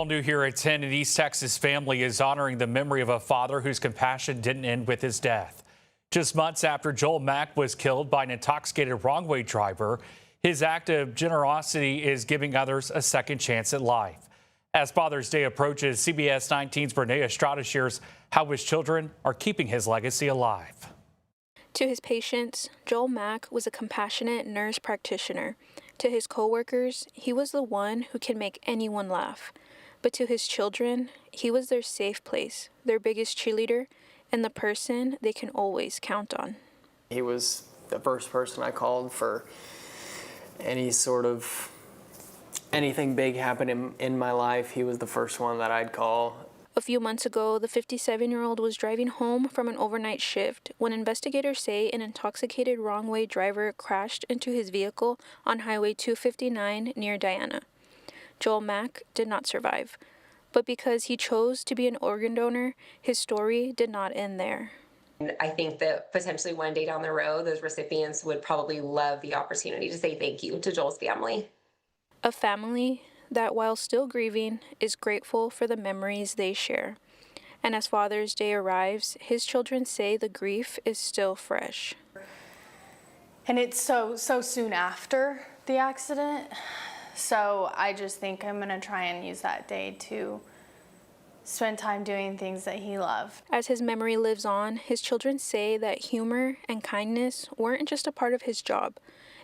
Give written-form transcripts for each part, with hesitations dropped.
All new here at 10, an East Texas family is honoring the memory of a father whose compassion didn't end with his death. Just months after Joel Mack was killed by an intoxicated wrong-way driver, his act of generosity is giving others a second chance at life. As Father's Day approaches, CBS 19's Brene Estrada shares how his children are keeping his legacy alive. To his patients, Joel Mack was a compassionate nurse practitioner. To his coworkers, he was the one who can make anyone laugh. But to his children, he was their safe place, their biggest cheerleader, and the person they can always count on. He was the first person I called for anything big happening in my life. He was the first one that I'd call. A few months ago, the 57-year-old was driving home from an overnight shift when investigators say an intoxicated wrong-way driver crashed into his vehicle on Highway 259 near Diana. Joel Mack did not survive, but because he chose to be an organ donor, his story did not end there. I think that potentially one day down the road, those recipients would probably love the opportunity to say thank you to Joel's family. A family that, while still grieving, is grateful for the memories they share. And as Father's Day arrives, his children say the grief is still fresh. And it's so soon after the accident. So I just think I'm going to try and use that day to spend time doing things that he loved. As his memory lives on, his children say that humor and kindness weren't just a part of his job.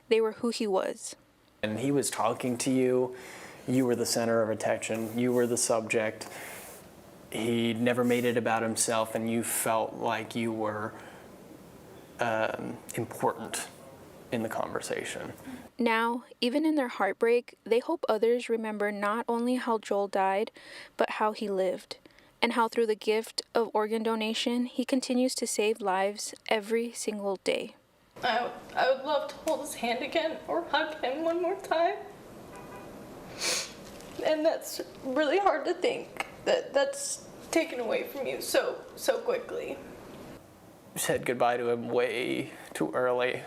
They were who he was. And he was talking to you. You were the center of attention. You were the subject. He never made it about himself, and you felt like you were important in the conversation. Now, even in their heartbreak, they hope others remember not only how Joel died, but how he lived, and how through the gift of organ donation, he continues to save lives every single day. I would love to hold his hand again or hug him one more time. And that's really hard to think that that's taken away from you so quickly. Said goodbye to him way too early.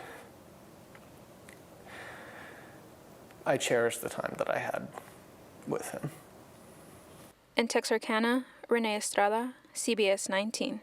I cherish the time that I had with him. In Texarkana, Brene Estrada, CBS 19.